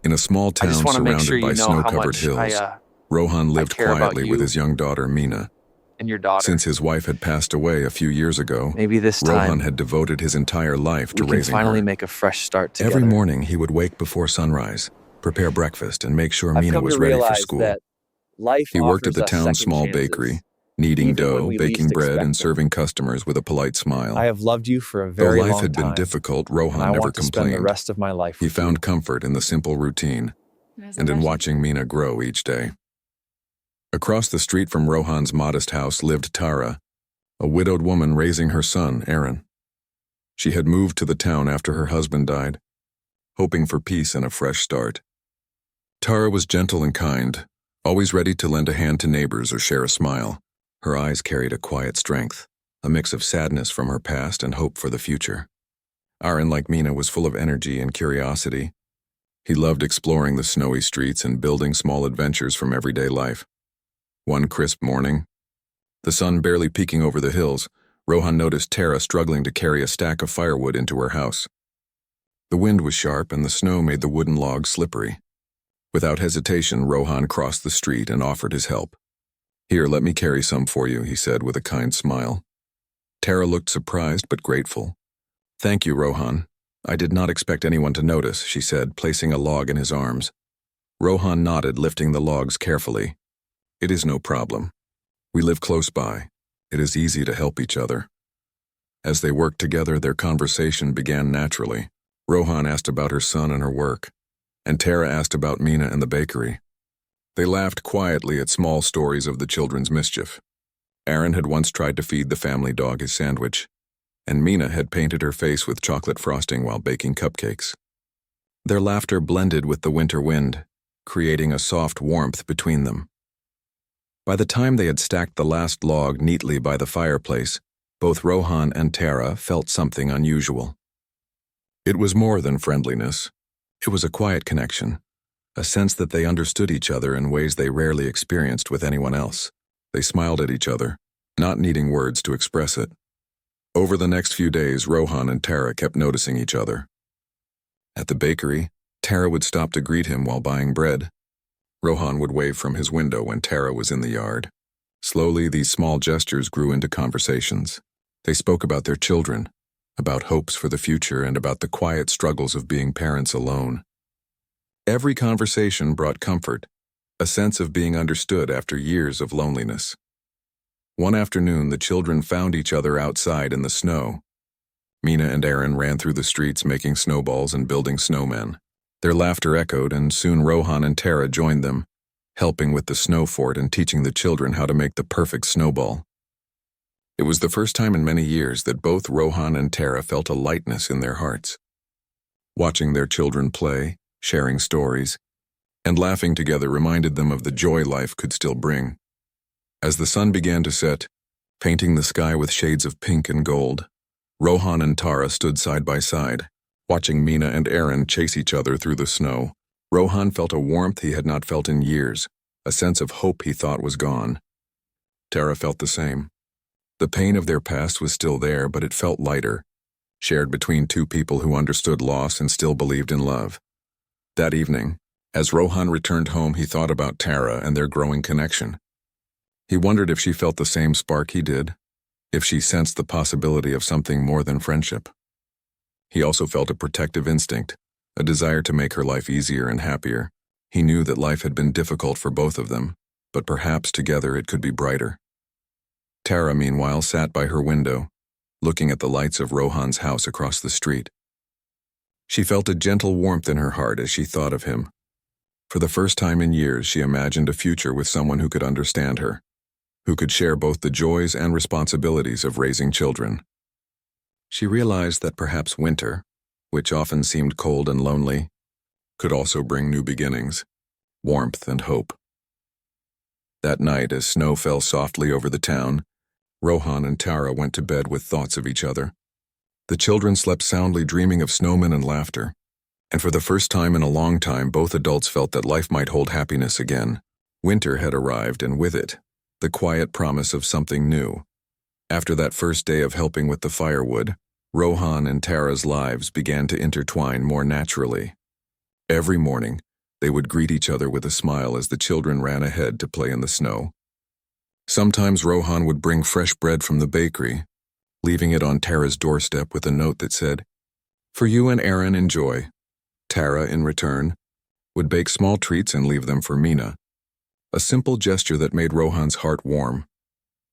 In a small I just town want to make sure surrounded by you know how snow-covered much hills, Rohan I lived care about quietly with you his young daughter Mina. and your daughter. Since his wife had passed away a few years ago, Maybe this Rohan time had devoted his entire life to we can raising finally her. make a fresh start together. Every morning he would wake before sunrise, prepare breakfast, and make sure I've Mina come was to ready for realize school. that life He worked at offers the us town's second small chances, bakery, kneading even when dough, we baking least bread, expect and them. serving customers with a polite smile. I have loved you for a Though very life long had been time, difficult, and Rohan I never want to spend the complained. rest of my life He with found you. comfort in the simple routine and in watching Mina grow each day. Across the street from Rohan's modest house lived Tara, a widowed woman raising her son, Aaron. She had moved to the town after her husband died, hoping for peace and a fresh start. Tara was gentle and kind, always ready to lend a hand to neighbors or share a smile. Her eyes carried a quiet strength, a mix of sadness from her past and hope for the future. Aaron, like Mina, was full of energy and curiosity. He loved exploring the snowy streets and building small adventures from everyday life. One crisp morning, the sun barely peeking over the hills, Rohan noticed Tara struggling to carry a stack of firewood into her house. The wind was sharp and the snow made the wooden logs slippery. Without hesitation, Rohan crossed the street and offered his help. "Here, let me carry some for you," he said with a kind smile. Tara looked surprised but grateful. "Thank you, Rohan. I did not expect anyone to notice," she said, placing a log in his arms. Rohan nodded, lifting the logs carefully. "It is no problem. We live close by. It is easy to help each other." As they worked together, their conversation began naturally. Rohan asked about her son and her work, and Tara asked about Mina and the bakery. They laughed quietly at small stories of the children's mischief. Aaron had once tried to feed the family dog his sandwich, and Mina had painted her face with chocolate frosting while baking cupcakes. Their laughter blended with the winter wind, creating a soft warmth between them. By the time they had stacked the last log neatly by the fireplace, both Rohan and Tara felt something unusual. It was more than friendliness. It was a quiet connection, a sense that they understood each other in ways they rarely experienced with anyone else. They smiled at each other, not needing words to express it. Over the next few days, Rohan and Tara kept noticing each other. At the bakery, Tara would stop to greet him while buying bread. Rohan would wave from his window when Tara was in the yard. Slowly, these small gestures grew into conversations. They spoke about their children, about hopes for the future, and about the quiet struggles of being parents alone. Every conversation brought comfort, a sense of being understood after years of loneliness. One afternoon, the children found each other outside in the snow. Mina and Aaron ran through the streets making snowballs and building snowmen. Their laughter echoed, and soon Rohan and Tara joined them, helping with the snow fort and teaching the children how to make the perfect snowball. It was the first time in many years that both Rohan and Tara felt a lightness in their hearts. Watching their children play, sharing stories, and laughing together reminded them of the joy life could still bring. As the sun began to set, painting the sky with shades of pink and gold, Rohan and Tara stood side by side, watching Mina and Aaron chase each other through the snow. Rohan felt a warmth he had not felt in years, a sense of hope he thought was gone. Tara felt the same. The pain of their past was still there, but it felt lighter, shared between two people who understood loss and still believed in love. That evening, as Rohan returned home, he thought about Tara and their growing connection. He wondered if she felt the same spark he did, if she sensed the possibility of something more than friendship. He also felt a protective instinct, a desire to make her life easier and happier. He knew that life had been difficult for both of them, but perhaps together it could be brighter. Tara, meanwhile, sat by her window, looking at the lights of Rohan's house across the street. She felt a gentle warmth in her heart as she thought of him. For the first time in years, she imagined a future with someone who could understand her, who could share both the joys and responsibilities of raising children. She realized that perhaps winter, which often seemed cold and lonely, could also bring new beginnings, warmth and hope. That night, as snow fell softly over the town, Rohan and Tara went to bed with thoughts of each other. The children slept soundly, dreaming of snowmen and laughter, and for the first time in a long time, both adults felt that life might hold happiness again. Winter had arrived, and with it, the quiet promise of something new. After that first day of helping with the firewood, Rohan and Tara's lives began to intertwine more naturally. Every morning, They would greet each other with a smile as the children ran ahead to play in the snow. Sometimes Rohan would bring fresh bread from the bakery, leaving it on Tara's doorstep with a note that said, "For you and Aaron, enjoy." Tara, in return, would bake small treats and leave them for Mina, a simple gesture that made Rohan's heart warm.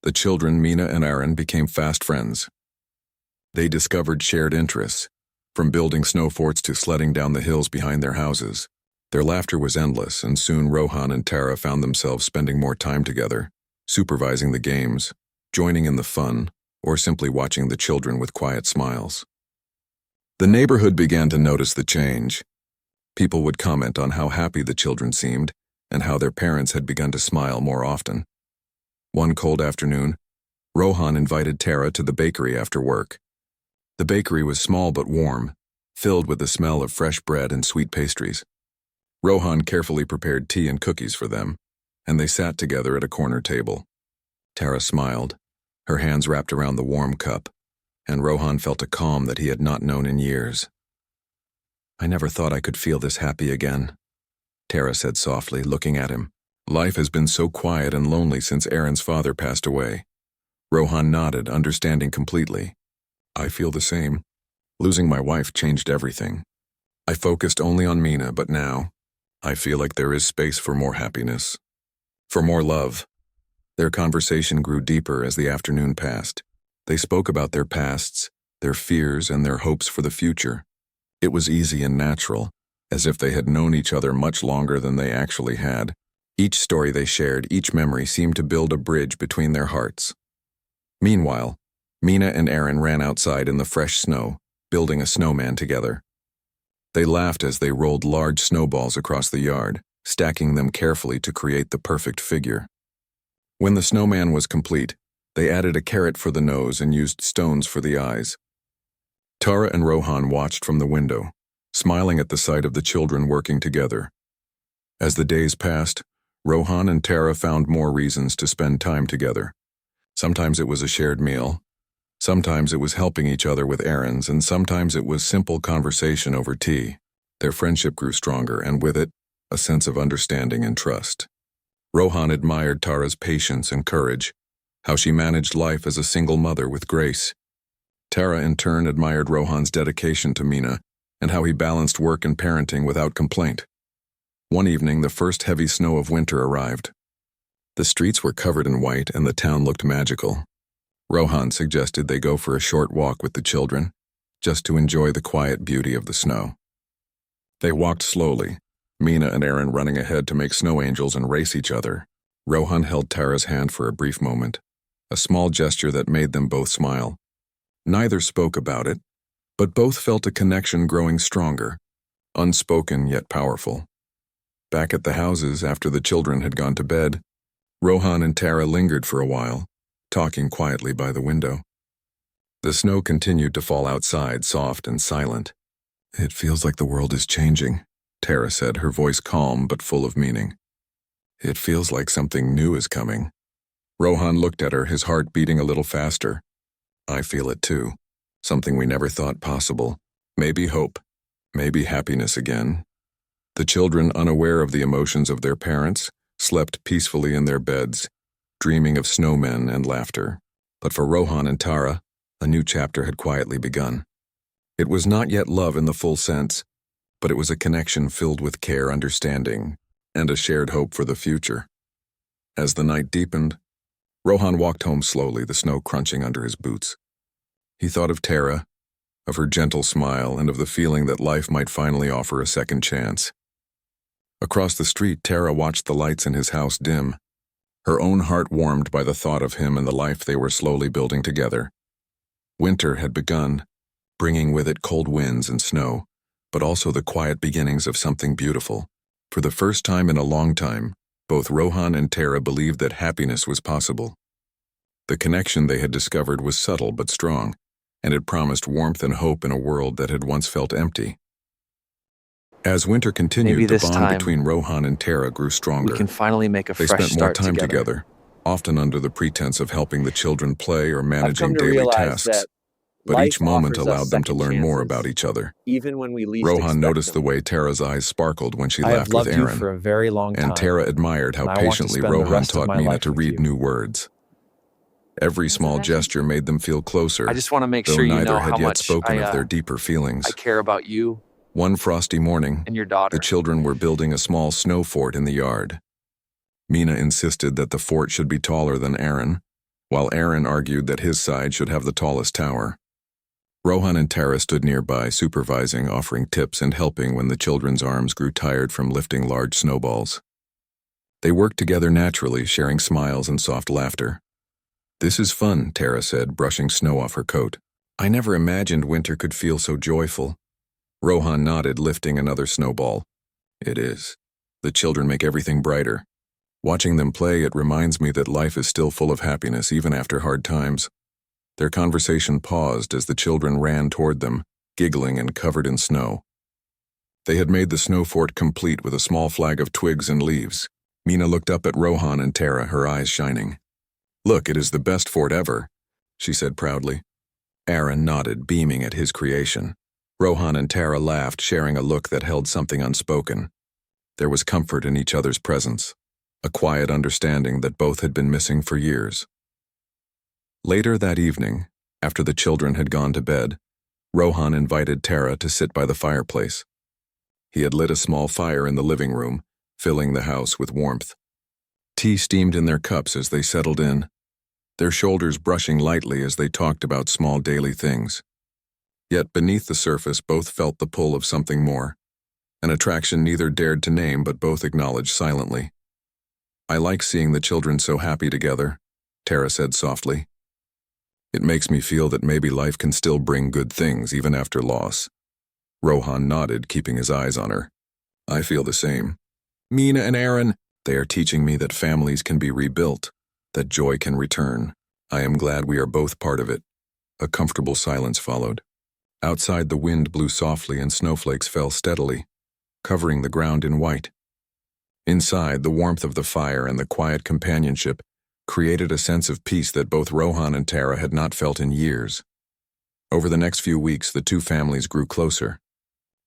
The children, Mina and Aaron, became fast friends. They discovered shared interests, from building snow forts to sledding down the hills behind their houses. Their laughter was endless, and soon Rohan and Tara found themselves spending more time together, supervising the games, joining in the fun, or simply watching the children with quiet smiles. The neighborhood began to notice the change. People would comment on how happy the children seemed and how their parents had begun to smile more often. One cold afternoon, Rohan invited Tara to the bakery after work. The bakery was small but warm, filled with the smell of fresh bread and sweet pastries. Rohan carefully prepared tea and cookies for them, and they sat together at a corner table. Tara smiled, her hands wrapped around the warm cup, and Rohan felt a calm that he had not known in years. "I never thought I could feel this happy again," Tara said softly, looking at him. "Life has been so quiet and lonely since Aaron's father passed away." Rohan nodded, understanding completely. "I feel the same. Losing my wife changed everything. I focused only on Mina, but now, I feel like there is space for more happiness. For more love." Their conversation grew deeper as the afternoon passed. They spoke about their pasts, their fears, and their hopes for the future. It was easy and natural, as if they had known each other much longer than they actually had. Each story they shared, each memory seemed to build a bridge between their hearts. Meanwhile, Mina and Aaron ran outside in the fresh snow, building a snowman together. They laughed as they rolled large snowballs across the yard, stacking them carefully to create the perfect figure. When the snowman was complete, they added a carrot for the nose and used stones for the eyes. Tara and Rohan watched from the window, smiling at the sight of the children working together. As the days passed, Rohan and Tara found more reasons to spend time together. Sometimes it was a shared meal, sometimes it was helping each other with errands, and sometimes it was simple conversation over tea. Their friendship grew stronger, and with it, a sense of understanding and trust. Rohan admired Tara's patience and courage, how she managed life as a single mother with grace. Tara, in turn, admired Rohan's dedication to Mina and how he balanced work and parenting without complaint. One evening, the first heavy snow of winter arrived. The streets were covered in white and the town looked magical. Rohan suggested they go for a short walk with the children, just to enjoy the quiet beauty of the snow. They walked slowly, Mina and Aaron running ahead to make snow angels and race each other. Rohan held Tara's hand for a brief moment, a small gesture that made them both smile. Neither spoke about it, but both felt a connection growing stronger, unspoken yet powerful. Back at the houses, after the children had gone to bed, Rohan and Tara lingered for a while, talking quietly by the window. The snow continued to fall outside, soft and silent. "It feels like the world is changing," Tara said, her voice calm but full of meaning. "It feels like something new is coming." Rohan looked at her, his heart beating a little faster. "I feel it too. Something we never thought possible. Maybe hope. Maybe happiness again." The children, unaware of the emotions of their parents, slept peacefully in their beds, dreaming of snowmen and laughter. But for Rohan and Tara, a new chapter had quietly begun. It was not yet love in the full sense, but it was a connection filled with care, understanding, and a shared hope for the future. As the night deepened, Rohan walked home slowly, the snow crunching under his boots. He thought of Tara, of her gentle smile, and of the feeling that life might finally offer a second chance. Across the street, Tara watched the lights in his house dim, her own heart warmed by the thought of him and the life they were slowly building together. Winter had begun, bringing with it cold winds and snow, but also the quiet beginnings of something beautiful. For the first time in a long time, both Rohan and Tara believed that happiness was possible. The connection they had discovered was subtle but strong, and it promised warmth and hope in a world that had once felt empty. As winter continued, the bond between Rohan and Tara grew stronger. We can finally make a They fresh spent more start time together, often under the pretense of helping the children play or I've managing come to daily realize tasks. that but each Life moment offers us allowed them to second learn more chances, about each other. even when we least Rohan expect noticed the them. way Tara's eyes sparkled when she I have laughed with loved you Aaron, for a very long and time, Tara admired how and I want to patiently spend the Rohan rest of taught my Mina life to with read you. new words. Every small gesture made them feel closer, I just want to make though sure you neither know had how yet much spoken of their I deeper feelings. care about you One frosty morning, and your the daughter. children were building a small snow fort in the yard. Mina insisted that the fort should be taller than Aaron, while Aaron argued that his side should have the tallest tower. Rohan and Tara stood nearby, supervising, offering tips and helping when the children's arms grew tired from lifting large snowballs. They worked together naturally, sharing smiles and soft laughter. "This is fun," Tara said, brushing snow off her coat. "I never imagined winter could feel so joyful." Rohan nodded, lifting another snowball. "It is. The children make everything brighter. Watching them play, it reminds me that life is still full of happiness even after hard times." Their conversation paused as the children ran toward them, giggling and covered in snow. They had made the snow fort complete with a small flag of twigs and leaves. Mina looked up at Rohan and Tara, her eyes shining. "Look, it is the best fort ever," she said proudly. Aaron nodded, beaming at his creation. Rohan and Tara laughed, sharing a look that held something unspoken. There was comfort in each other's presence, a quiet understanding that both had been missing for years. Later that evening, after the children had gone to bed, Rohan invited Tara to sit by the fireplace. He had lit a small fire in the living room, filling the house with warmth. Tea steamed in their cups as they settled in, their shoulders brushing lightly as they talked about small daily things. Yet beneath the surface, both felt the pull of something more, an attraction neither dared to name but both acknowledged silently. "I like seeing the children so happy together," Tara said softly. "It makes me feel that maybe life can still bring good things even after loss." Rohan nodded, keeping his eyes on her. "I feel the same. Mina and Aaron, they are teaching me that families can be rebuilt, that joy can return. I am glad we are both part of it." A comfortable silence followed. Outside, the wind blew softly and snowflakes fell steadily, covering the ground in white. Inside, the warmth of the fire and the quiet companionship created a sense of peace that both Rohan and Tara had not felt in years. Over the next few weeks, the two families grew closer.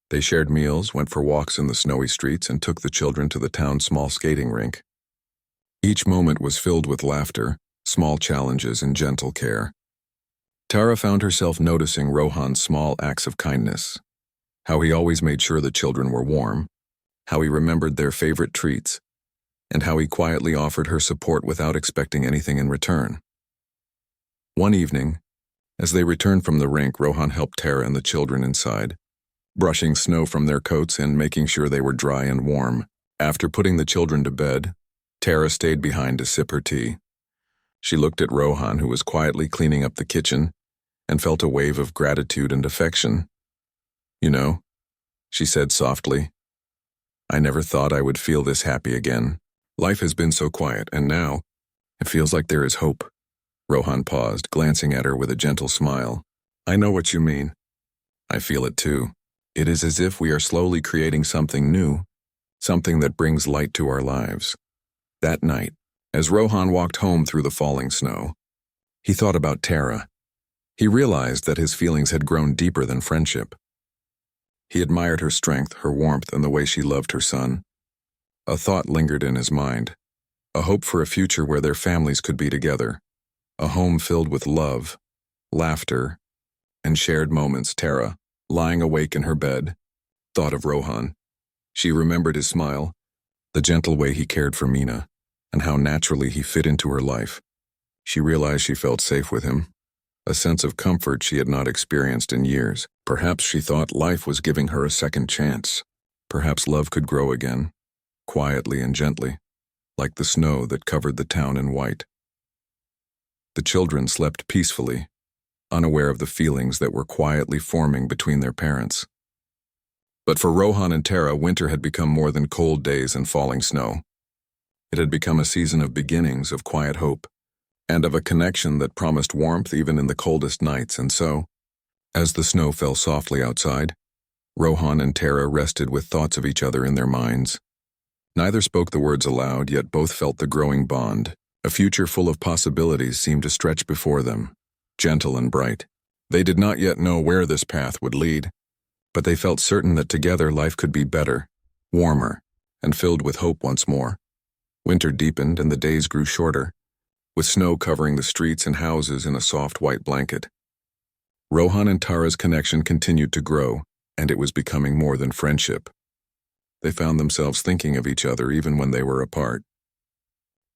They shared meals, went for walks in the snowy streets, and took the children to the town's small skating rink. Each moment was filled with laughter, small challenges, and gentle care. Tara found herself noticing Rohan's small acts of kindness, how he always made sure the children were warm, how he remembered their favorite treats, and how he quietly offered her support without expecting anything in return. One evening, as they returned from the rink, Rohan helped Tara and the children inside, brushing snow from their coats and making sure they were dry and warm. After putting the children to bed, Tara stayed behind to sip her tea. She looked at Rohan, who was quietly cleaning up the kitchen, and felt a wave of gratitude and affection. "You know," she said softly, "I never thought I would feel this happy again. Life has been so quiet, and now it feels like there is hope." Rohan paused, glancing at her with a gentle smile. "I know what you mean. I feel it too. It is as if we are slowly creating something new, something that brings light to our lives." That night, as Rohan walked home through the falling snow, he thought about Tara. He realized that his feelings had grown deeper than friendship. He admired her strength, her warmth, and the way she loved her son. A thought lingered in his mind, a hope for a future where their families could be together, a home filled with love, laughter, and shared moments. Tara, lying awake in her bed, thought of Rohan. She remembered his smile, the gentle way he cared for Mina, and how naturally he fit into her life. She realized she felt safe with him, a sense of comfort she had not experienced in years. Perhaps she thought life was giving her a second chance. Perhaps love could grow again, quietly and gently, like the snow that covered the town in white. The children slept peacefully, unaware of the feelings that were quietly forming between their parents. But for Rohan and Tara, winter had become more than cold days and falling snow. It had become a season of beginnings, of quiet hope, and of a connection that promised warmth even in the coldest nights. And so, as the snow fell softly outside, Rohan and Tara rested with thoughts of each other in their minds. Neither spoke the words aloud, yet both felt the growing bond. A future full of possibilities seemed to stretch before them, gentle and bright. They did not yet know where this path would lead, but they felt certain that together life could be better, warmer, and filled with hope once more. Winter deepened and the days grew shorter, with snow covering the streets and houses in a soft white blanket. Rohan and Tara's connection continued to grow, and it was becoming more than friendship. They found themselves thinking of each other even when they were apart.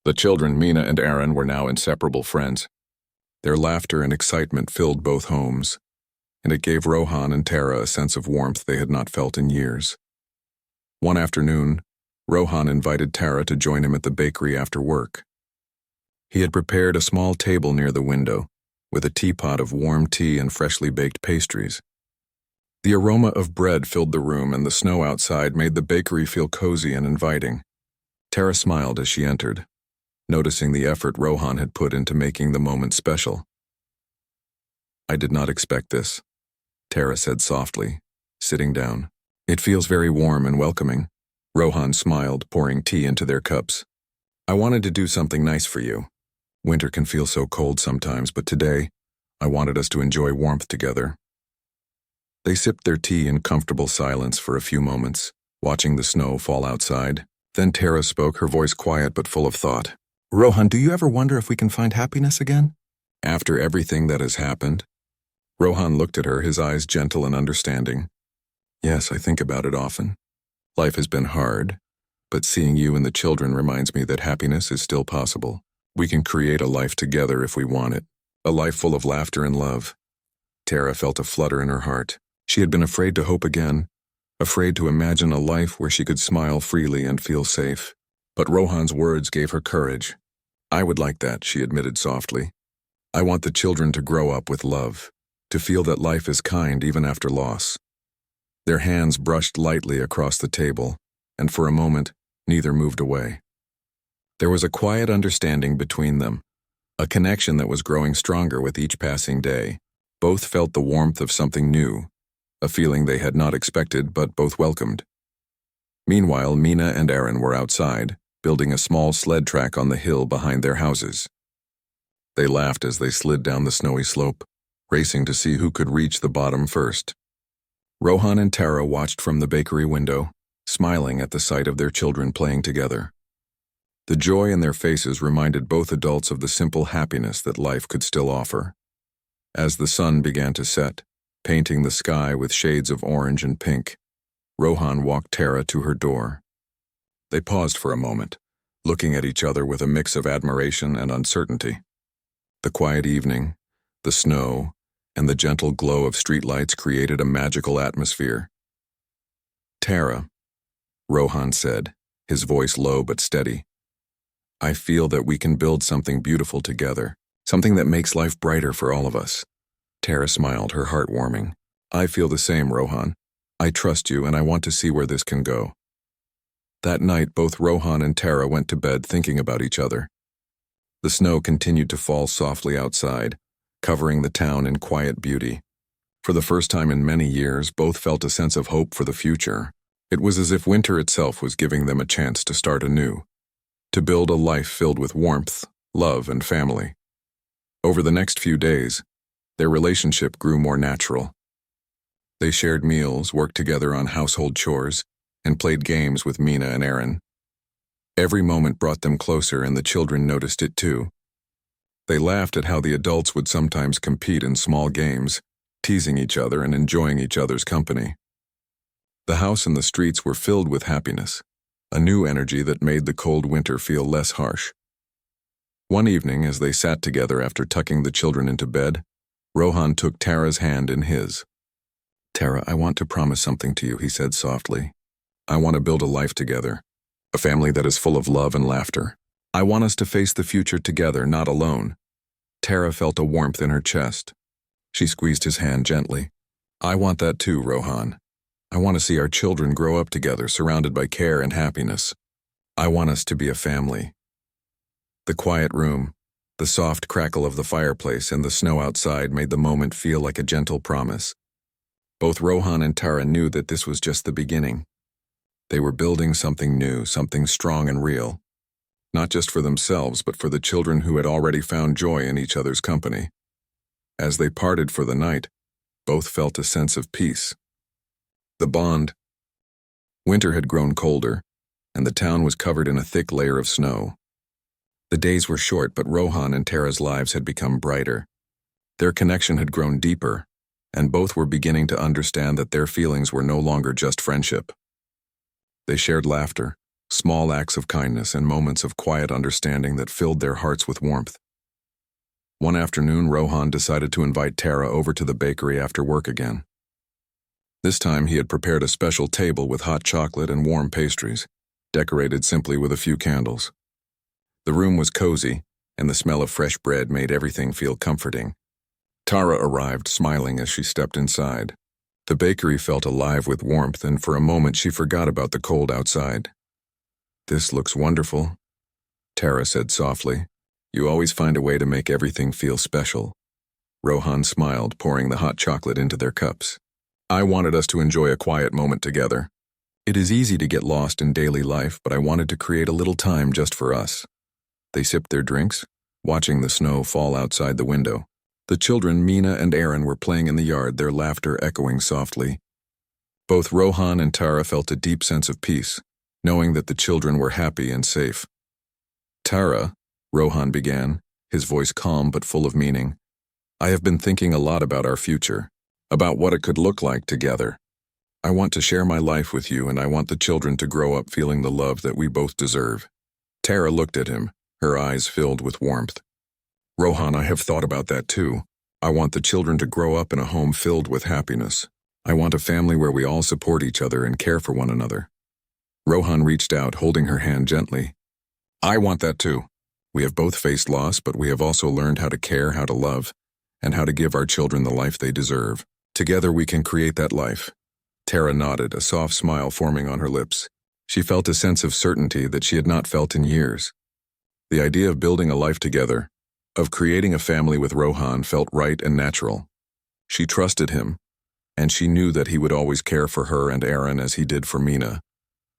The children, Mina and Aaron, were now inseparable friends. Their laughter and excitement filled both homes, and it gave Rohan and Tara a sense of warmth they had not felt in years. One afternoon, Rohan invited Tara to join him at the bakery after work. He had prepared a small table near the window, with a teapot of warm tea and freshly baked pastries. The aroma of bread filled the room, and the snow outside made the bakery feel cozy and inviting. Tara smiled as she entered, noticing the effort Rohan had put into making the moment special. "I did not expect this," Tara said softly, sitting down. "It feels very warm and welcoming." Rohan smiled, pouring tea into their cups. "I wanted to do something nice for you. Winter can feel so cold sometimes, but today, I wanted us to enjoy warmth together." They sipped their tea in comfortable silence for a few moments, watching the snow fall outside. Then Tara spoke, her voice quiet but full of thought. "Rohan, do you ever wonder if we can find happiness again? After everything that has happened?" Rohan looked at her, his eyes gentle and understanding. "Yes, I think about it often. Life has been hard, but seeing you and the children reminds me that happiness is still possible. We can create a life together if we want it, a life full of laughter and love." Tara felt a flutter in her heart. She had been afraid to hope again, afraid to imagine a life where she could smile freely and feel safe. But Rohan's words gave her courage. "I would like that," she admitted softly. "I want the children to grow up with love, to feel that life is kind even after loss." Their hands brushed lightly across the table, and for a moment, neither moved away. There was a quiet understanding between them, a connection that was growing stronger with each passing day. Both felt the warmth of something new, a feeling they had not expected but both welcomed. Meanwhile, Mina and Aaron were outside, building a small sled track on the hill behind their houses. They laughed as they slid down the snowy slope, racing to see who could reach the bottom first. Rohan and Tara watched from the bakery window, smiling at the sight of their children playing together. The joy in their faces reminded both adults of the simple happiness that life could still offer. As the sun began to set, painting the sky with shades of orange and pink, Rohan walked Tara to her door. They paused for a moment, looking at each other with a mix of admiration and uncertainty. The quiet evening, the snow, and the gentle glow of streetlights created a magical atmosphere. "Tara," Rohan said, his voice low but steady, "I feel that we can build something beautiful together, something that makes life brighter for all of us." Tara smiled, her heart warming. "I feel the same, Rohan. I trust you and I want to see where this can go." That night, both Rohan and Tara went to bed thinking about each other. The snow continued to fall softly outside, covering the town in quiet beauty. For the first time in many years, both felt a sense of hope for the future. It was as if winter itself was giving them a chance to start anew, to build a life filled with warmth, love, and family. Over the next few days, their relationship grew more natural. They shared meals, worked together on household chores, and played games with Mina and Aaron. Every moment brought them closer, and the children noticed it too. They laughed at how the adults would sometimes compete in small games, teasing each other and enjoying each other's company. The house and the streets were filled with happiness, a new energy that made the cold winter feel less harsh. One evening, as they sat together after tucking the children into bed, Rohan took Tara's hand in his. "Tara, I want to promise something to you," he said softly. "I want to build a life together, a family that is full of love and laughter. I want us to face the future together, not alone." Tara felt a warmth in her chest. She squeezed his hand gently. "I want that too, Rohan. I want to see our children grow up together, surrounded by care and happiness. I want us to be a family." The quiet room, the soft crackle of the fireplace, and the snow outside made the moment feel like a gentle promise. Both Rohan and Tara knew that this was just the beginning. They were building something new, something strong and real, not just for themselves, but for the children who had already found joy in each other's company. As they parted for the night, both felt a sense of peace. The bond. Winter had grown colder, and the town was covered in a thick layer of snow. The days were short, but Rohan and Tara's lives had become brighter. Their connection had grown deeper, and both were beginning to understand that their feelings were no longer just friendship. They shared laughter, small acts of kindness, and moments of quiet understanding that filled their hearts with warmth. One afternoon, Rohan decided to invite Tara over to the bakery after work again. This time he had prepared a special table with hot chocolate and warm pastries, decorated simply with a few candles. The room was cozy, and the smell of fresh bread made everything feel comforting. Tara arrived, smiling as she stepped inside. The bakery felt alive with warmth, and for a moment she forgot about the cold outside. "This looks wonderful," Tara said softly. "You always find a way to make everything feel special." Rohan smiled, pouring the hot chocolate into their cups. "I wanted us to enjoy a quiet moment together. It is easy to get lost in daily life, but I wanted to create a little time just for us." They sipped their drinks, watching the snow fall outside the window. The children, Mina and Aaron, were playing in the yard, their laughter echoing softly. Both Rohan and Tara felt a deep sense of peace, knowing that the children were happy and safe. "Tara," Rohan began, his voice calm but full of meaning, "I have been thinking a lot about our future, about what it could look like together. I want to share my life with you, and I want the children to grow up feeling the love that we both deserve." Tara looked at him, her eyes filled with warmth. "Rohan, I have thought about that too. I want the children to grow up in a home filled with happiness. I want a family where we all support each other and care for one another." Rohan reached out, holding her hand gently. "I want that too. We have both faced loss, but we have also learned how to care, how to love, and how to give our children the life they deserve. Together we can create that life." Tara nodded, a soft smile forming on her lips. She felt a sense of certainty that she had not felt in years. The idea of building a life together, of creating a family with Rohan, felt right and natural. She trusted him, and she knew that he would always care for her and Aaron as he did for Mina.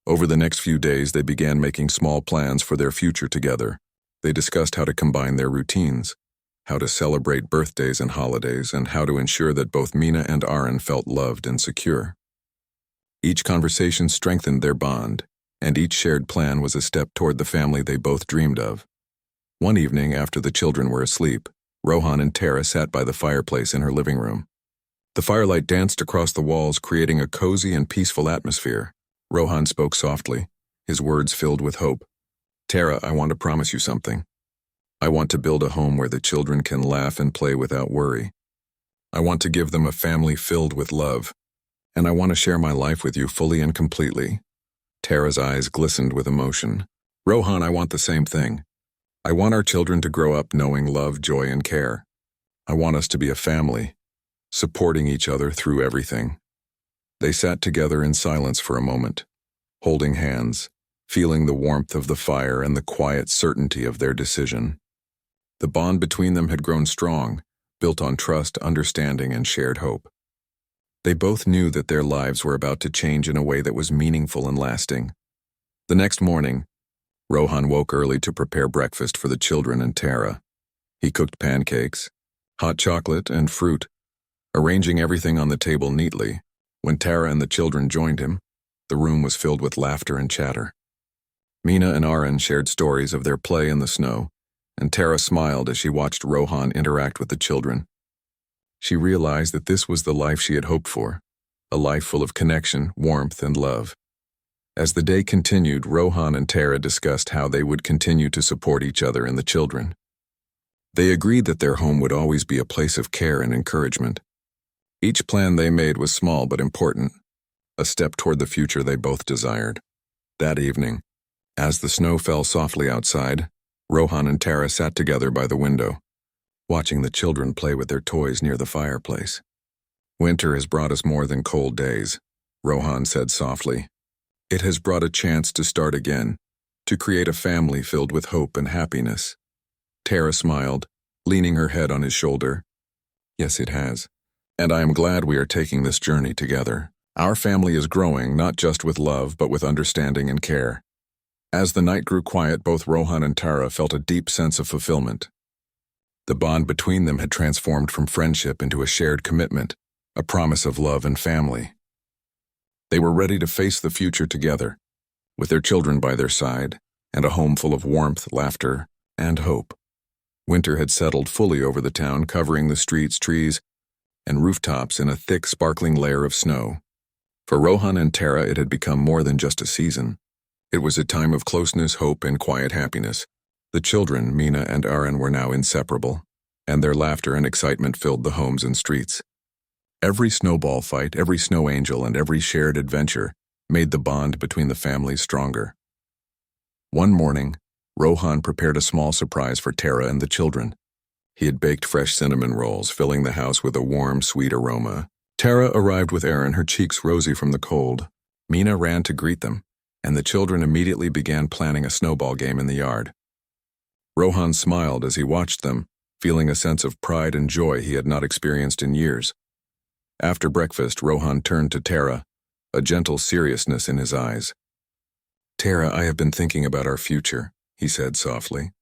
Over the next few days, they began making small plans for their future together. They discussed how to combine their routines, how to celebrate birthdays and holidays, and how to ensure that both Mina and Aaron felt loved and secure. Each conversation strengthened their bond, and each shared plan was a step toward the family they both dreamed of. One evening, after the children were asleep, Rohan and Tara sat by the fireplace in her living room. The firelight danced across the walls, creating a cozy and peaceful atmosphere. Rohan spoke softly, his words filled with hope. "Tara, I want to promise you something. I want to build a home where the children can laugh and play without worry. I want to give them a family filled with love, and I want to share my life with you fully and completely." Tara's eyes glistened with emotion. "Rohan, I want the same thing. I want our children to grow up knowing love, joy, and care. I want us to be a family, supporting each other through everything." They sat together in silence for a moment, holding hands, feeling the warmth of the fire and the quiet certainty of their decision. The bond between them had grown strong, built on trust, understanding, and shared hope. They both knew that their lives were about to change in a way that was meaningful and lasting. The next morning, Rohan woke early to prepare breakfast for the children and Tara. He cooked pancakes, hot chocolate, and fruit, arranging everything on the table neatly. When Tara and the children joined him, the room was filled with laughter and chatter. Mina and Aaron shared stories of their play in the snow, and Tara smiled as she watched Rohan interact with the children. She realized that this was the life she had hoped for, a life full of connection, warmth, and love. As the day continued, Rohan and Tara discussed how they would continue to support each other and the children. They agreed that their home would always be a place of care and encouragement. Each plan they made was small but important, a step toward the future they both desired. That evening, as the snow fell softly outside, Rohan and Tara sat together by the window, watching the children play with their toys near the fireplace. "Winter has brought us more than cold days," Rohan said softly. "It has brought a chance to start again, to create a family filled with hope and happiness." Tara smiled, leaning her head on his shoulder. "Yes, it has. And I am glad we are taking this journey together. Our family is growing, not just with love, but with understanding and care." As the night grew quiet, both Rohan and Tara felt a deep sense of fulfillment. The bond between them had transformed from friendship into a shared commitment, a promise of love and family. They were ready to face the future together, with their children by their side, and a home full of warmth, laughter, and hope. Winter had settled fully over the town, covering the streets, trees, and rooftops in a thick, sparkling layer of snow. For Rohan and Tara, it had become more than just a season. It was a time of closeness, hope, and quiet happiness. The children, Mina and Aaron, were now inseparable, and their laughter and excitement filled the homes and streets. Every snowball fight, every snow angel, and every shared adventure made the bond between the families stronger. One morning, Rohan prepared a small surprise for Tara and the children. He had baked fresh cinnamon rolls, filling the house with a warm, sweet aroma. Tara arrived with Aaron, her cheeks rosy from the cold. Mina ran to greet them, and the children immediately began planning a snowball game in the yard. Rohan smiled as he watched them, feeling a sense of pride and joy he had not experienced in years. After breakfast, Rohan turned to Tara, a gentle seriousness in his eyes. "Tara, I have been thinking about our future," he said softly.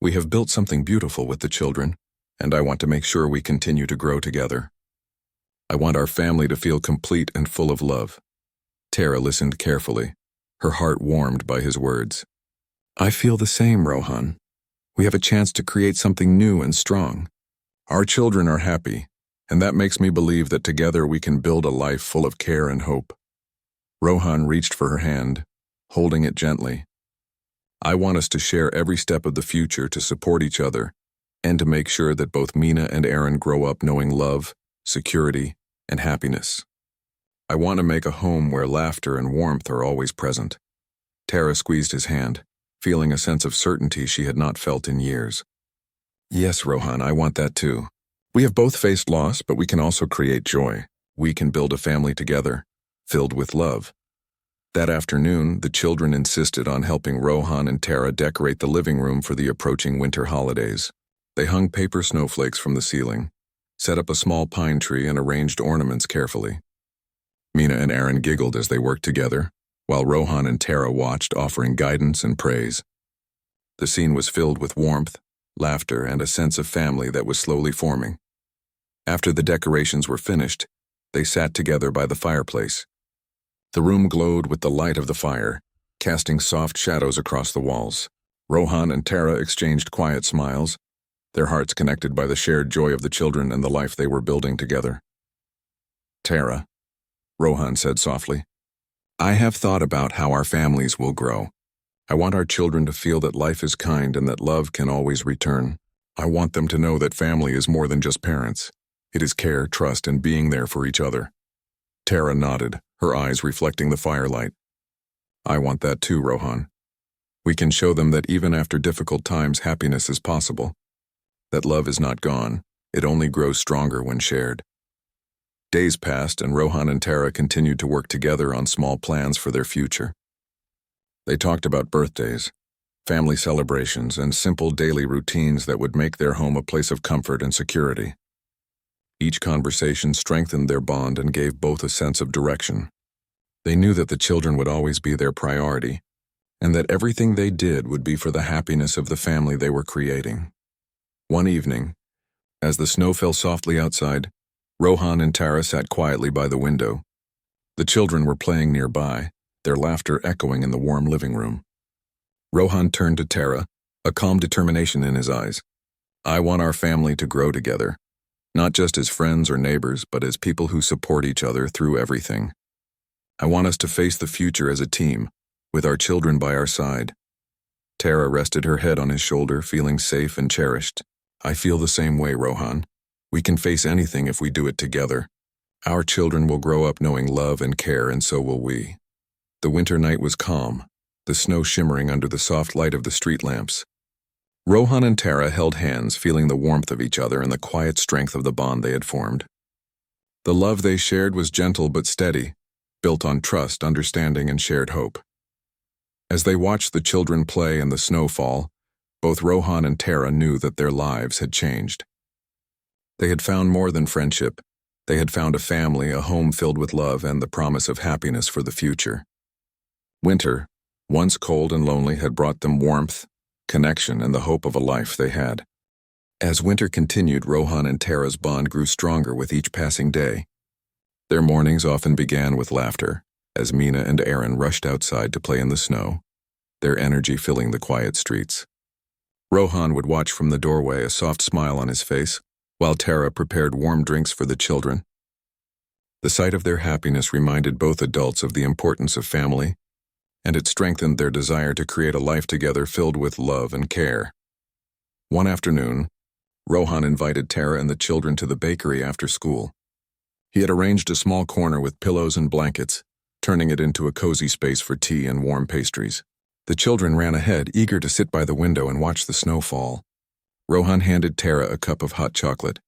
"We have built something beautiful with the children, and I want to make sure we continue to grow together. I want our family to feel complete and full of love." Tara listened carefully, her heart warmed by his words. "I feel the same, Rohan. We have a chance to create something new and strong. Our children are happy, and that makes me believe that together we can build a life full of care and hope." Rohan reached for her hand, holding it gently. "I want us to share every step of the future to support each other and to make sure that both Mina and Aaron grow up knowing love, security, and happiness. I want to make a home where laughter and warmth are always present." Tara squeezed his hand, feeling a sense of certainty she had not felt in years. "Yes, Rohan, I want that too. We have both faced loss, but we can also create joy. We can build a family together, filled with love." That afternoon, the children insisted on helping Rohan and Tara decorate the living room for the approaching winter holidays. They hung paper snowflakes from the ceiling, set up a small pine tree, and arranged ornaments carefully. Mina and Aaron giggled as they worked together, while Rohan and Tara watched, offering guidance and praise. The scene was filled with warmth, laughter, and a sense of family that was slowly forming. After the decorations were finished, they sat together by the fireplace. The room glowed with the light of the fire, casting soft shadows across the walls. Rohan and Tara exchanged quiet smiles, their hearts connected by the shared joy of the children and the life they were building together. "Tara," Rohan said softly, "I have thought about how our families will grow. I want our children to feel that life is kind and that love can always return. I want them to know that family is more than just parents. It is care, trust, and being there for each other." Tara nodded, her eyes reflecting the firelight. "I want that too, Rohan. We can show them that even after difficult times, happiness is possible. That love is not gone, it only grows stronger when shared." Days passed, and Rohan and Tara continued to work together on small plans for their future. They talked about birthdays, family celebrations, and simple daily routines that would make their home a place of comfort and security. Each conversation strengthened their bond and gave both a sense of direction. They knew that the children would always be their priority, and that everything they did would be for the happiness of the family they were creating. One evening, as the snow fell softly outside, Rohan and Tara sat quietly by the window. The children were playing nearby, their laughter echoing in the warm living room. Rohan turned to Tara, a calm determination in his eyes. "I want our family to grow together, not just as friends or neighbors, but as people who support each other through everything. I want us to face the future as a team, with our children by our side." Tara rested her head on his shoulder, feeling safe and cherished. "I feel the same way, Rohan. We can face anything if we do it together. Our children will grow up knowing love and care, and so will we." The winter night was calm, the snow shimmering under the soft light of the street lamps. Rohan and Tara held hands, feeling the warmth of each other and the quiet strength of the bond they had formed. The love they shared was gentle but steady, built on trust, understanding, and shared hope. As they watched the children play and the snow fall, both Rohan and Tara knew that their lives had changed. They had found more than friendship. They had found a family, a home filled with love, and the promise of happiness for the future. Winter, once cold and lonely, had brought them warmth, connection, and the hope of a life they had. As winter continued, Rohan and Tara's bond grew stronger with each passing day. Their mornings often began with laughter, as Mina and Aaron rushed outside to play in the snow, their energy filling the quiet streets. Rohan would watch from the doorway, a soft smile on his face, while Tara prepared warm drinks for the children. The sight of their happiness reminded both adults of the importance of family, and it strengthened their desire to create a life together filled with love and care. One afternoon, Rohan invited Tara and the children to the bakery after school. He had arranged a small corner with pillows and blankets, turning it into a cozy space for tea and warm pastries. The children ran ahead, eager to sit by the window and watch the snow fall. Rohan handed Tara a cup of hot chocolate,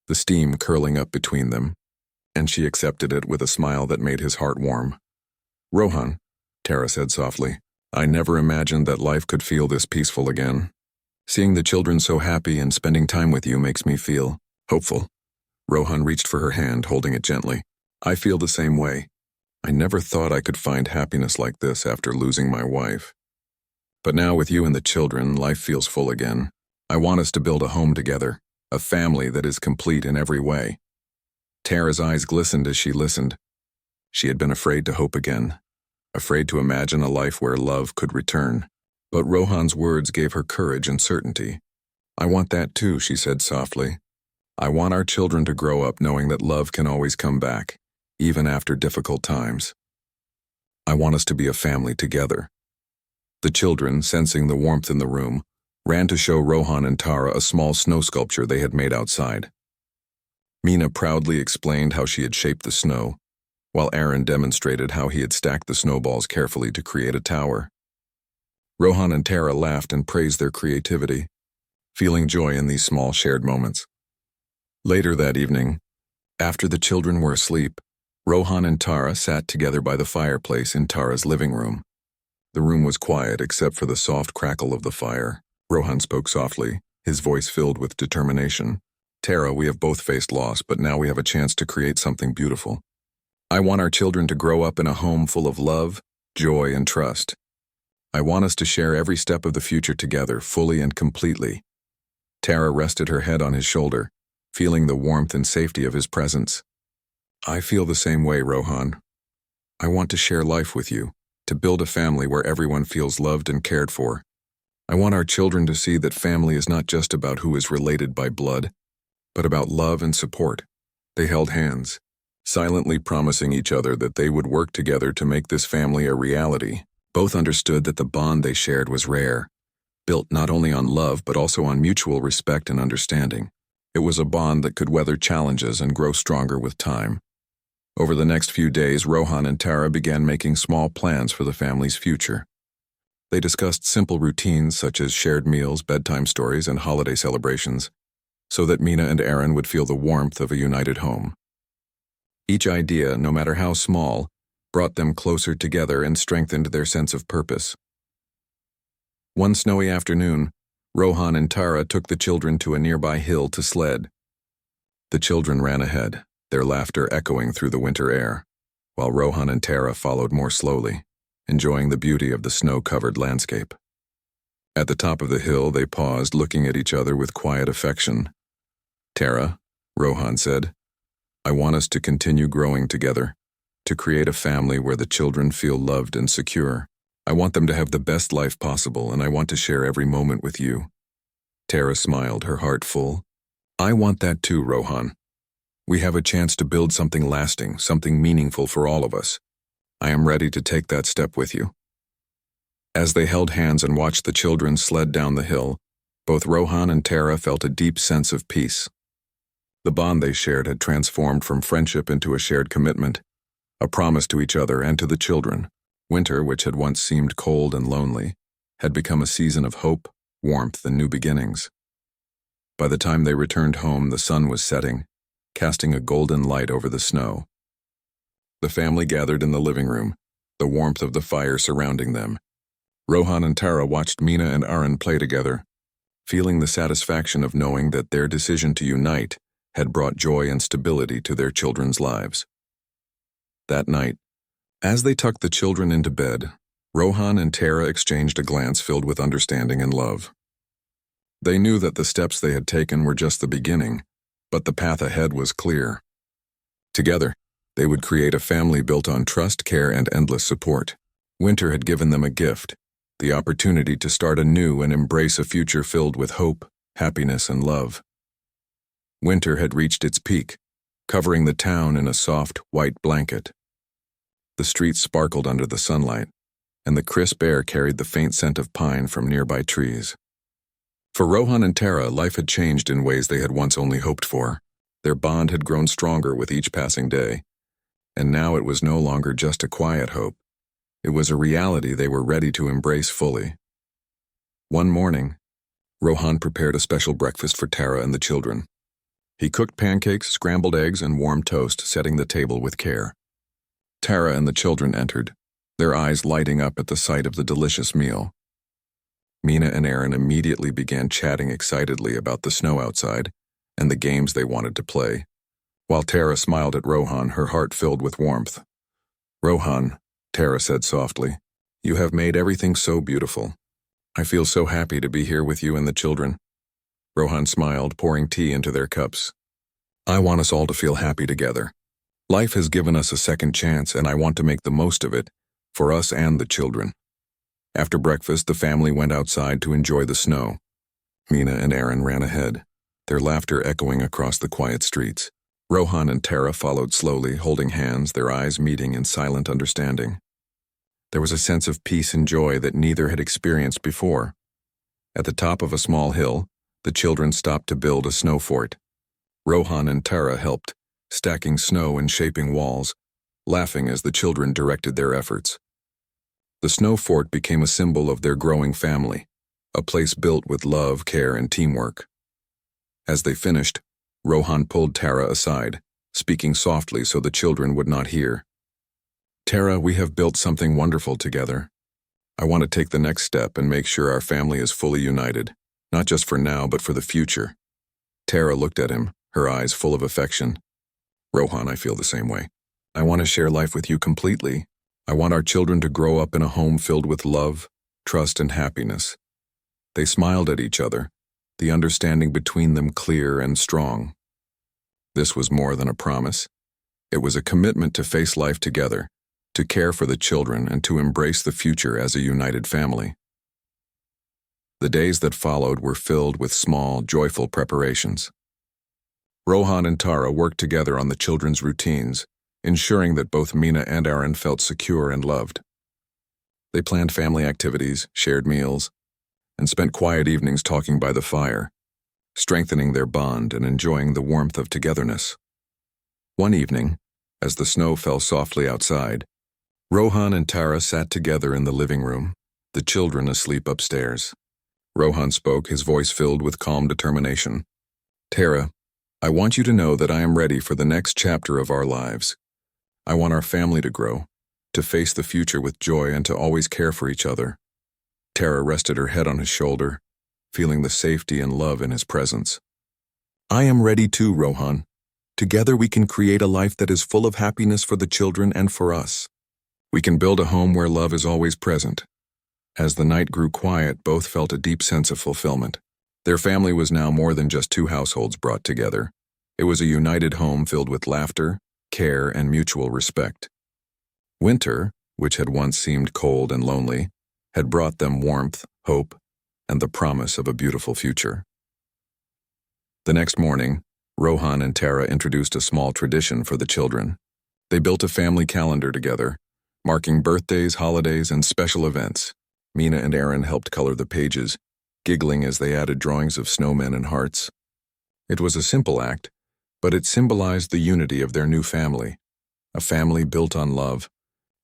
the steam curling up between them, and she accepted it with a smile that made his heart warm. "Rohan," Tara said softly, "I never imagined that life could feel this peaceful again. Seeing the children so happy and spending time with you makes me feel hopeful." Rohan reached for her hand, holding it gently. "I feel the same way. I never thought I could find happiness like this after losing my wife. But now with you and the children, life feels full again. I want us to build a home together, a family that is complete in every way." Tara's eyes glistened as she listened. She had been afraid to hope again, afraid to imagine a life where love could return. But Rohan's words gave her courage and certainty. "I want that too," she said softly. "I want our children to grow up knowing that love can always come back, even after difficult times. I want us to be a family together." The children, sensing the warmth in the room, ran to show Rohan and Tara a small snow sculpture they had made outside. Mina proudly explained how she had shaped the snow, while Aaron demonstrated how he had stacked the snowballs carefully to create a tower. Rohan and Tara laughed and praised their creativity, feeling joy in these small shared moments. Later that evening, after the children were asleep, Rohan and Tara sat together by the fireplace in Tara's living room. The room was quiet except for the soft crackle of the fire. Rohan spoke softly, his voice filled with determination. "Tara, we have both faced loss, but now we have a chance to create something beautiful. I want our children to grow up in a home full of love, joy, and trust. I want us to share every step of the future together, fully and completely." Tara rested her head on his shoulder, feeling the warmth and safety of his presence. "I feel the same way, Rohan. I want to share life with you, to build a family where everyone feels loved and cared for. I want our children to see that family is not just about who is related by blood, but about love and support." They held hands, silently promising each other that they would work together to make this family a reality. Both understood that the bond they shared was rare, built not only on love but also on mutual respect and understanding. It was a bond that could weather challenges and grow stronger with time. Over the next few days, Rohan and Tara began making small plans for the family's future. They discussed simple routines such as shared meals, bedtime stories, and holiday celebrations, so that Mina and Aaron would feel the warmth of a united home. Each idea, no matter how small, brought them closer together and strengthened their sense of purpose. One snowy afternoon, Rohan and Tara took the children to a nearby hill to sled. The children ran ahead, their laughter echoing through the winter air, while Rohan and Tara followed more slowly, enjoying the beauty of the snow-covered landscape. At the top of the hill, they paused, looking at each other with quiet affection. "Tara," Rohan said, "I want us to continue growing together, to create a family where the children feel loved and secure. I want them to have the best life possible, and I want to share every moment with you." Tara smiled, her heart full. "I want that too, Rohan. We have a chance to build something lasting, something meaningful for all of us. I am ready to take that step with you." As they held hands and watched the children sled down the hill, both Rohan and Tara felt a deep sense of peace. The bond they shared had transformed from friendship into a shared commitment, a promise to each other and to the children. Winter, which had once seemed cold and lonely, had become a season of hope, warmth, and new beginnings. By the time they returned home, the sun was setting, casting a golden light over the snow. The family gathered in the living room, the warmth of the fire surrounding them. Rohan and Tara watched Mina and Aaron play together, feeling the satisfaction of knowing that their decision to unite had brought joy and stability to their children's lives. That night, as they tucked the children into bed, Rohan and Tara exchanged a glance filled with understanding and love. They knew that the steps they had taken were just the beginning, but the path ahead was clear. Together, they would create a family built on trust, care, and endless support. Winter had given them a gift, the opportunity to start anew and embrace a future filled with hope, happiness, and love. Winter had reached its peak, covering the town in a soft, white blanket. The streets sparkled under the sunlight, and the crisp air carried the faint scent of pine from nearby trees. For Rohan and Tara, life had changed in ways they had once only hoped for. Their bond had grown stronger with each passing day, and now it was no longer just a quiet hope. It was a reality they were ready to embrace fully. One morning, Rohan prepared a special breakfast for Tara and the children. He cooked pancakes, scrambled eggs, and warm toast, setting the table with care. Tara and the children entered, their eyes lighting up at the sight of the delicious meal. Mina and Aaron immediately began chatting excitedly about the snow outside and the games they wanted to play, while Tara smiled at Rohan, her heart filled with warmth. "Rohan," Tara said softly, "you have made everything so beautiful. I feel so happy to be here with you and the children." Rohan smiled, pouring tea into their cups. "I want us all to feel happy together. Life has given us a second chance, and I want to make the most of it, for us and the children." After breakfast, the family went outside to enjoy the snow. Mina and Aaron ran ahead, their laughter echoing across the quiet streets. Rohan and Tara followed slowly, holding hands, their eyes meeting in silent understanding. There was a sense of peace and joy that neither had experienced before. At the top of a small hill, the children stopped to build a snow fort. Rohan and Tara helped, stacking snow and shaping walls, laughing as the children directed their efforts. The snow fort became a symbol of their growing family, a place built with love, care, and teamwork. As they finished, Rohan pulled Tara aside, speaking softly so the children would not hear. "Tara, we have built something wonderful together. I want to take the next step and make sure our family is fully united, not just for now but for the future." Tara looked at him, her eyes full of affection. "Rohan, I feel the same way. I want to share life with you completely. I want our children to grow up in a home filled with love, trust, and happiness." They smiled at each other, the understanding between them clear and strong. This was more than a promise. It was a commitment to face life together, to care for the children, and to embrace the future as a united family. The days that followed were filled with small, joyful preparations. Rohan and Tara worked together on the children's routines, ensuring that both Mina and Aaron felt secure and loved. They planned family activities, shared meals, and spent quiet evenings talking by the fire, strengthening their bond and enjoying the warmth of togetherness. One evening, as the snow fell softly outside, Rohan and Tara sat together in the living room, the children asleep upstairs. Rohan spoke, his voice filled with calm determination. "Tara, I want you to know that I am ready for the next chapter of our lives. I want our family to grow, to face the future with joy, and to always care for each other." Tara rested her head on his shoulder, feeling the safety and love in his presence. "I am ready too, Rohan. Together we can create a life that is full of happiness for the children and for us. We can build a home where love is always present." As the night grew quiet, both felt a deep sense of fulfillment. Their family was now more than just two households brought together. It was a united home filled with laughter, care, and mutual respect. Winter, which had once seemed cold and lonely, had brought them warmth, hope, and the promise of a beautiful future. The next morning, Rohan and Tara introduced a small tradition for the children. They built a family calendar together, marking birthdays, holidays, and special events. Mina and Aaron helped color the pages, giggling as they added drawings of snowmen and hearts. It was a simple act, but it symbolized the unity of their new family, a family built on love,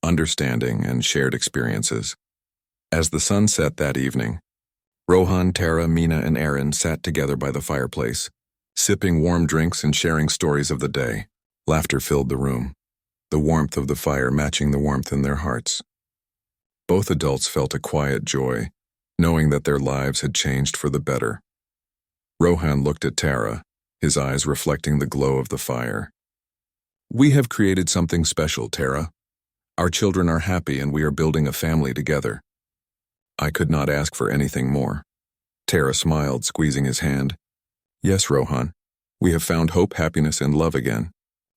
understanding, and shared experiences. As the sun set that evening, Rohan, Tara, Mina, and Aaron sat together by the fireplace, sipping warm drinks and sharing stories of the day. Laughter filled the room, the warmth of the fire matching the warmth in their hearts. Both adults felt a quiet joy, knowing that their lives had changed for the better. Rohan looked at Tara, his eyes reflecting the glow of the fire. "We have created something special, Tara. Our children are happy and we are building a family together. I could not ask for anything more." Tara smiled, squeezing his hand. Yes, Rohan. We have found hope, happiness, and love again.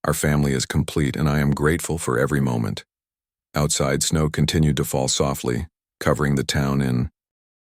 Our family is complete, and I am grateful for every moment. Outside, snow continued to fall softly, covering the town in